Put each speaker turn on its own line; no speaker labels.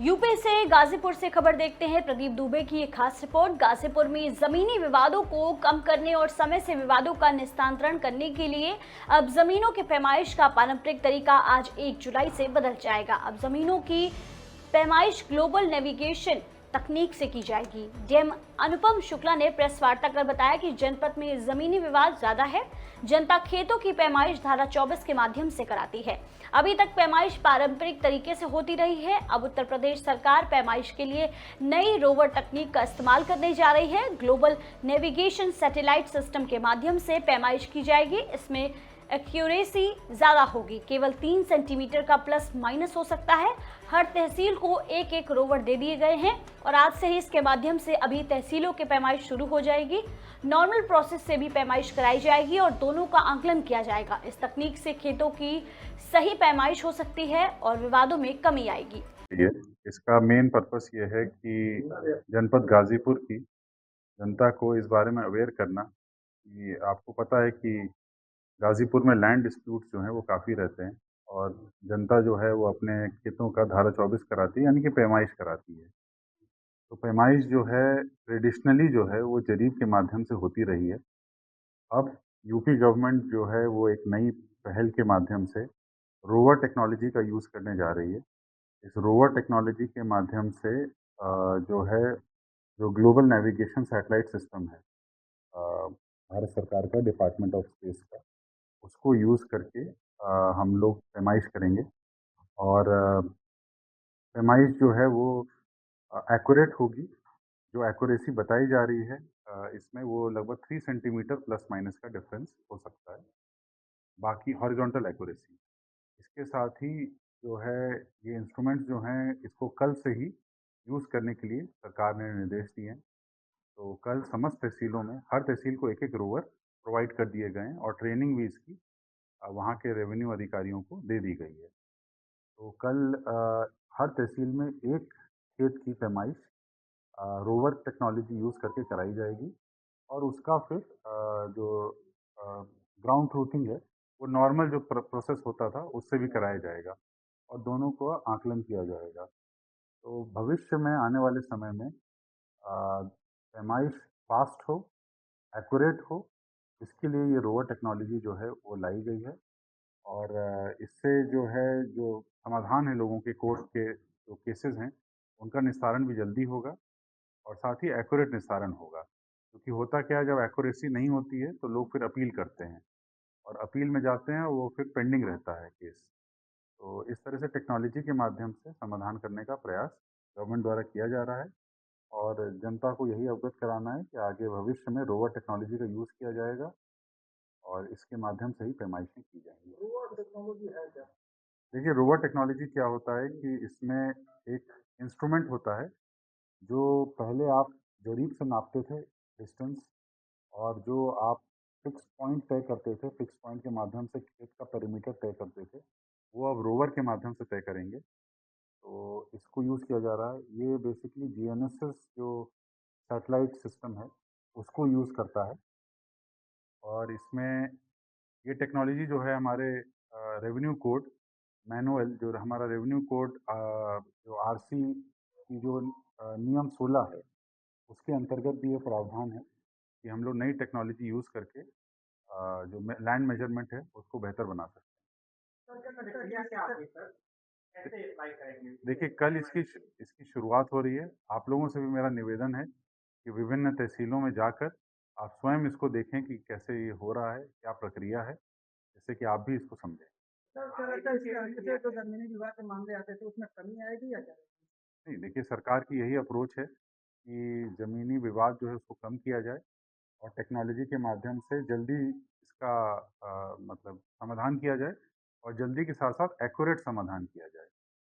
UP से गाजीपुर से खबर देखते हैं। प्रदीप दुबे की एक खास रिपोर्ट। गाजीपुर में जमीनी विवादों को कम करने और समय से विवादों का निस्तारण करने के लिए अब जमीनों के पैमाइश का पारंपरिक तरीका आज 1 जुलाई से बदल जाएगा। अब जमीनों की पैमाइश ग्लोबल नेविगेशन तकनीक से की जाएगी। डीएम अनुपम शुक्ला ने प्रेस वार्ता कर बताया कि जनपद में जमीनी विवाद ज्यादा है। जनता खेतों की पैमाइश धारा 24 के माध्यम से कराती है। अभी तक पैमाइश पारंपरिक तरीके से होती रही है। अब उत्तर प्रदेश सरकार पैमाइश के लिए नई रोवर तकनीक का इस्तेमाल करने जा रही है। ग्लोबल नेविगेशन सैटेलाइट सिस्टम के माध्यम से पैमाइश की जाएगी। इसमें एक्यूरेसी ज्यादा होगी। केवल 3 सेंटीमीटर का प्लस माइनस हो सकता है। हर तहसील को एक एक रोवर दे दिए गए हैं और आज से ही इसके माध्यम से अभी तहसीलों के पैमाइश शुरू हो जाएगी। नॉर्मल प्रोसेस से भी पैमाइश कराई जाएगी और दोनों का आकलन किया जाएगा। इस तकनीक से खेतों की सही पैमाइश हो सकती है और विवादों में कमी आएगी।
ये इसका मेन पर्पस ये है कि जनपद गाजीपुर की जनता को इस बारे में अवेयर करना कि आपको पता है कि गाजीपुर में लैंड डिस्प्यूट्स जो हैं वो काफ़ी रहते हैं और जनता जो है वो अपने खेतों का धारा 24 कराती है, यानी कि पैमाइश कराती है। तो पैमाइश जो है ट्रेडिशनली जो है वो जरीब के माध्यम से होती रही है। अब यूपी गवर्नमेंट जो है वो एक नई पहल के माध्यम से रोवर टेक्नोलॉजी का यूज़ करने जा रही है। इस रोवर टेक्नोलॉजी के माध्यम से जो है जो ग्लोबल नेविगेशन सैटेलाइट सिस्टम है भारत सरकार का डिपार्टमेंट ऑफ स्पेस का, उसको यूज़ करके हम लोग पैमाइश करेंगे और पैमाइश जो है वो एक्यूरेट होगी। जो एक्यूरेसी बताई जा रही है इसमें वो लगभग 3 सेंटीमीटर प्लस माइनस का डिफरेंस हो सकता है। बाकी हॉरिजॉन्टल एक्यूरेसी। इसके साथ ही जो है ये इंस्ट्रूमेंट्स जो हैं इसको कल से ही यूज़ करने के लिए सरकार ने निर्देश दिए हैं। तो कल समस्त तहसीलों में हर तहसील को एक-एक रोवर प्रोवाइड कर दिए गए हैं और ट्रेनिंग भी इसकी वहाँ के रेवेन्यू अधिकारियों को दे दी गई है। तो कल हर तहसील में एक खेत की पैमाइश रोवर टेक्नोलॉजी यूज़ करके कराई जाएगी और उसका फिर जो ग्राउंड ट्रूथिंग है वो नॉर्मल जो प्रोसेस होता था उससे भी कराया जाएगा और दोनों को आकलन किया जाएगा। तो भविष्य में आने वाले समय में पैमाइश फास्ट हो, एक्यूरेट हो, इसके लिए ये रोवर टेक्नोलॉजी जो है वो लाई गई है और इससे जो है जो समाधान है लोगों के कोर्ट के जो केसेस हैं, उनका निस्तारण भी जल्दी होगा और साथ ही एक्यूरेट निस्तारण होगा। क्योंकि होता क्या है जब एक्यूरेसी नहीं होती है तो लोग फिर अपील करते हैं और अपील में जाते हैं वो फिर पेंडिंग रहता है केस। तो इस तरह से टेक्नोलॉजी के माध्यम से समाधान करने का प्रयास गवर्नमेंट द्वारा किया जा रहा है और जनता को यही अवगत कराना है कि आगे भविष्य में रोवर टेक्नोलॉजी का यूज़ किया जाएगा और इसके माध्यम से ही पैमाइशें की जाएँगी। रोवर टेक्नोलॉजी है क्या? देखिए रोवर टेक्नोलॉजी क्या होता है कि इसमें एक इंस्ट्रूमेंट होता है, जो पहले आप जरीब से नापते थे डिस्टेंस और जो आप फिक्स पॉइंट तय करते थे, फिक्स पॉइंट के माध्यम से खेत का पेरीमीटर तय करते थे, वो अब रोवर के माध्यम से तय करेंगे। तो इसको यूज़ किया जा रहा है। ये बेसिकली जीएनएसएस जो सैटेलाइट सिस्टम है, उसको यूज़ करता है और इसमें ये टेक्नोलॉजी जो है हमारे रेवेन्यू कोड मैनुअल जो हमारा रेवेन्यू कोड जो आरसी की जो नियम 16 है, उसके अंतर्गत भी ये प्रावधान है कि हम लोग नई टेक्नोलॉजी यूज़ करके जो लैंड मेजरमेंट है, उसको बेहतर बना सकते हैं। प्रक्रिया क्या होगी सर? कैसे अप्लाई करेंगे? देखिए, कल इसकी शुरुआत हो रही है। आप लोगों से भी मेरा निवेदन है कि विभिन्न तहसीलों में जाकर आप स्वयं इसको देखें कि कैसे ये हो रहा है, क्या प्रक्रिया है, जिससे कि आप भी इसको समझें। सर, क्या लगता है इसके आगे से जो ज़मीनी विवाद के मामले आते थे, उसमें कमी आएगी या क्या? नहीं, देखिए सरकार की यही अप्रोच है कि ज़मीनी विवाद जो है उसको कम किया जाए और टेक्नोलॉजी के माध्यम से जल्दी इसका मतलब समाधान किया जाए और जल्दी के साथ-साथ एक्यूरेट समाधान किया जाए।